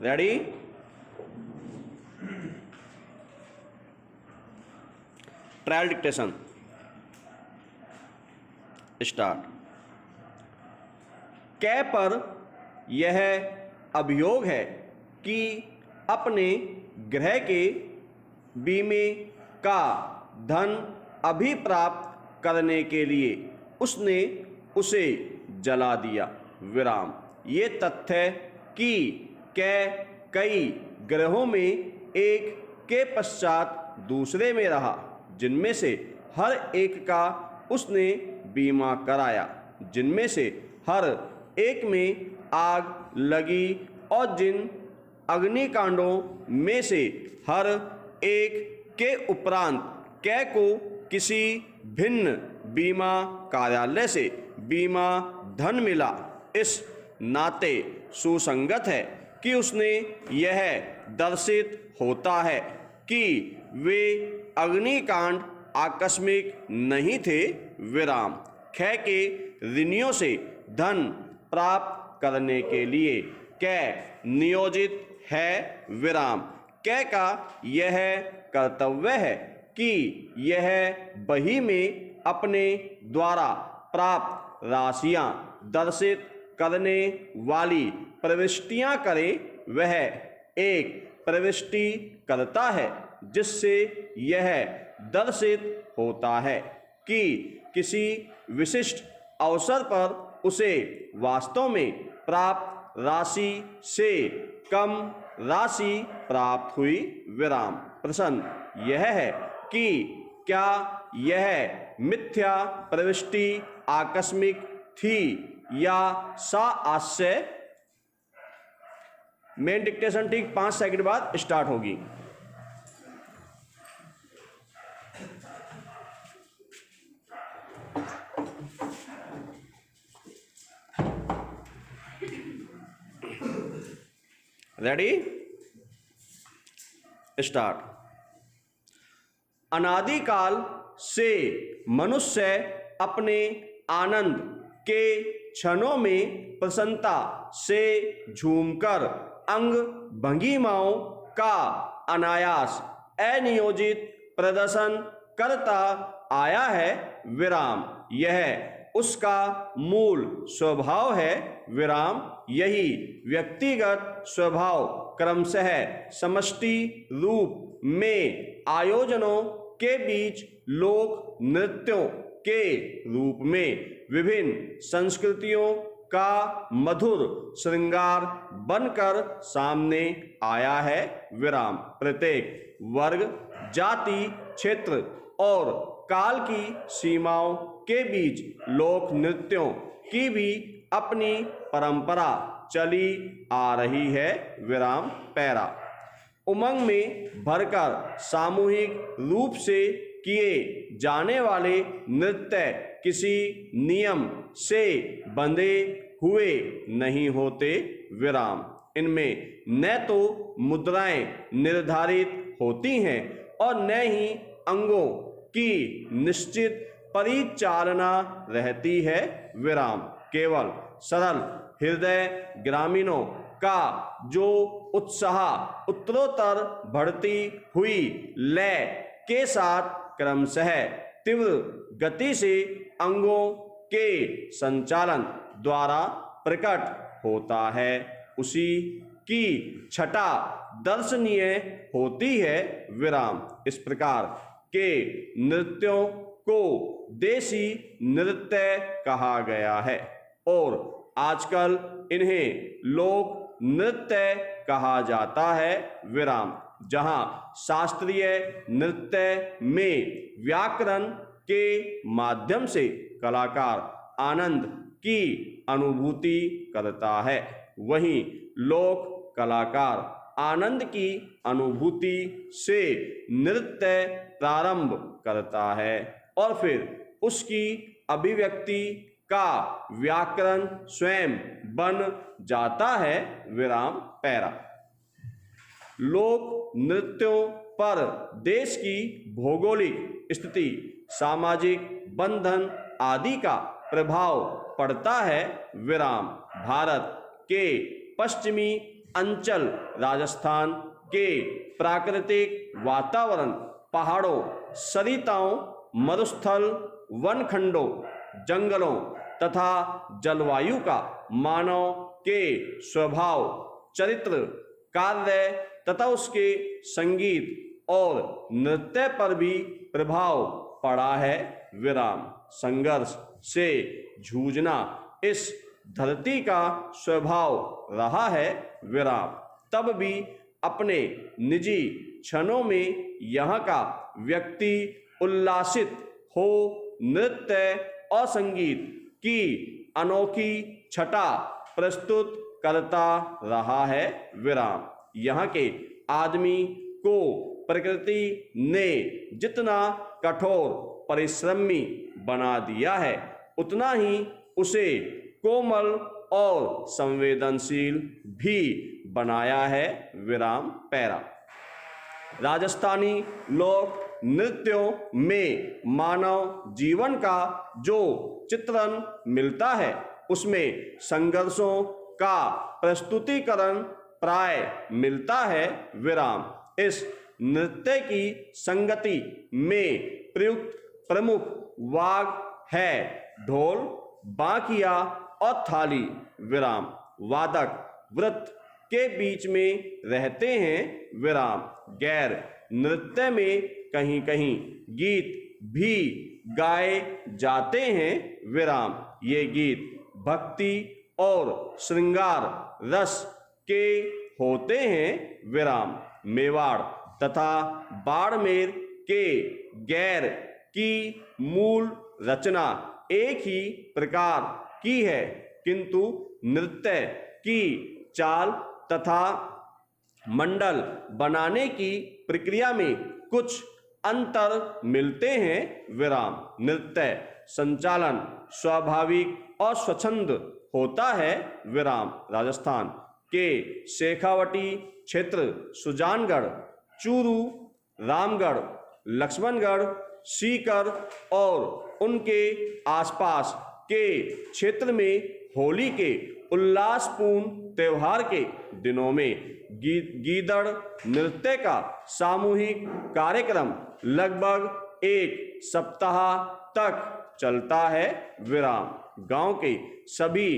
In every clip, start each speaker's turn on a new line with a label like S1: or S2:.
S1: Ready? Trial dictation start. कै पर यह अभियोग है कि अपने गृह के बीमे का धन अभी प्राप्त करने के लिए उसने उसे जला दिया। विराम। ये तथ्य कि कै कई ग्रहों में एक के पश्चात दूसरे में रहा, जिनमें से हर एक का उसने बीमा कराया, जिनमें से हर एक में आग लगी और जिन अग्निकांडों में से हर एक के उपरांत कै को किसी भिन्न बीमा कार्यालय से बीमा धन मिला, इस नाते सुसंगत है कि उसने यह दर्शित होता है कि वे अग्निकांड आकस्मिक नहीं थे। विराम। कै के ऋणियों से धन प्राप्त करने के लिए कै नियोजित है। विराम। कै का यह कर्तव्य है कि यह बही में अपने द्वारा प्राप्त राशियां दर्शित करने वाली प्रविष्टियां करे। वह एक प्रविष्टि करता है जिससे यह दर्शित होता है कि किसी विशिष्ट अवसर पर उसे वास्तव में प्राप्त राशि से कम राशि प्राप्त हुई। विराम। प्रश्न यह है कि क्या यह मिथ्या प्रविष्टि आकस्मिक थी या साआस्य? मेन डिक्टेशन ठीक 5 सेकंड बाद स्टार्ट होगी। रेडी? स्टार्ट। अनादिकाल से मनुष्य अपने आनंद के क्षणों में प्रसन्नता से झूमकर अंग भंगिमाओं का अनायास अनियोजित प्रदर्शन करता आया है। विराम। यह उसका मूल स्वभाव है। विराम। यही व्यक्तिगत स्वभाव क्रमशः समष्टि रूप में आयोजनों के बीच लोक नृत्यों के रूप में विभिन्न संस्कृतियों का मधुर श्रृंगार बनकर सामने आया है। विराम। प्रत्येक वर्ग, जाति, क्षेत्र और काल की सीमाओं के बीच लोक नृत्यों की भी अपनी परंपरा चली आ रही है। विराम। पैरा। उमंग में भरकर सामूहिक रूप से किए जाने वाले नृत्य किसी नियम से बंधे हुए नहीं होते। विराम। इनमें न तो मुद्राएं निर्धारित होती हैं और न ही अंगों की निश्चित परिचालना रहती है। विराम। केवल सरल हृदय ग्रामीणों का जो उत्साह उत्तरोत्तर बढ़ती हुई लय के साथ क्रमशः तीव्र गति से अंगों के संचालन द्वारा प्रकट होता है, उसी की छटा दर्शनीय होती है। विराम। इस प्रकार के नृत्यों को देसी नृत्य कहा गया है और आजकल इन्हें लोक नृत्य कहा जाता है। विराम। जहां शास्त्रीय नृत्य में व्याकरण के माध्यम से कलाकार आनंद की अनुभूति करता है, वहीं लोक कलाकार आनंद की अनुभूति से नृत्य प्रारंभ करता है और फिर उसकी अभिव्यक्ति का व्याकरण स्वयं बन जाता है। विराम। पैरा। लोक नृत्यों पर देश की भौगोलिक स्थिति, सामाजिक बंधन आदि का प्रभाव पड़ता है। विराम। भारत के पश्चिमी अंचल राजस्थान के प्राकृतिक वातावरण, पहाड़ों, सरिताओं, मरुस्थल, वनखंडों, जंगलों तथा जलवायु का मानव के स्वभाव, चरित्र, कार्य तथा उसके संगीत और नृत्य पर भी प्रभाव पड़ा है। विराम। संघर्ष से जूझना इस धरती का स्वभाव रहा है। विराम। तब भी अपने निजी क्षणों में यहाँ का व्यक्ति उल्लासित हो नृत्य और संगीत की अनोखी छटा प्रस्तुत करता रहा है। विराम। यहाँ के आदमी को प्रकृति ने जितना कठोर परिश्रमी बना दिया है, उतना ही उसे कोमल और संवेदनशील भी बनाया है। विराम। पैरा। राजस्थानी लोक नृत्यों में मानव जीवन का जो चित्रण मिलता है, उसमें संघर्षों का प्रस्तुतिकरण प्राय मिलता है। विराम। इस नृत्य की संगति में प्रयुक्त प्रमुख वाद्य है ढोल, बांकिया और थाली। विराम। वादक वृत्त के बीच में रहते हैं। विराम। गैर नृत्य में कहीं कहीं गीत भी गाए जाते हैं। विराम। ये गीत भक्ति और श्रृंगार रस के होते हैं। विराम। मेवाड़ तथा बाड़मेर के गैर की मूल रचना एक ही प्रकार की है, किंतु नृत्य की चाल तथा मंडल बनाने की प्रक्रिया में कुछ अंतर मिलते हैं। विराम। नृत्य संचालन स्वाभाविक और स्वच्छंद होता है। विराम। राजस्थान के शेखावटी क्षेत्र, सुजानगढ़, चूरू, रामगढ़, लक्ष्मणगढ़, सीकर और उनके आसपास के क्षेत्र में होली के उल्लासपूर्ण त्योहार के दिनों में गीदड़ नृत्य का सामूहिक कार्यक्रम लगभग एक सप्ताह तक चलता है। विराम। गांव के सभी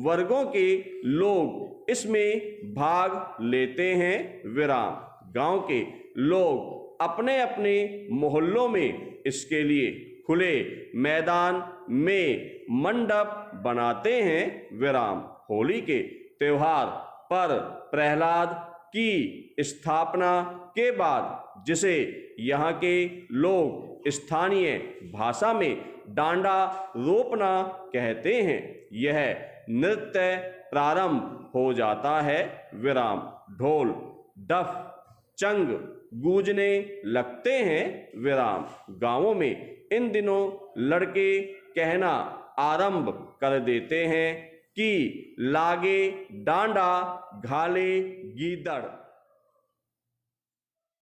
S1: वर्गों के लोग इसमें भाग लेते हैं। विराम। गांव के लोग अपने अपने मोहल्लों में इसके लिए खुले मैदान में मंडप बनाते हैं। विराम। होली के त्योहार पर प्रहलाद की स्थापना के बाद, जिसे यहाँ के लोग स्थानीय भाषा में डांडा रोपना कहते हैं, यह नृत्य प्रारंभ हो जाता है। विराम। ढोल, डफ, चंग गूंजने लगते हैं। विराम। गांवों में इन दिनों लड़के कहना आरंभ कर देते हैं कि लागे डांडा घाले गीदड़।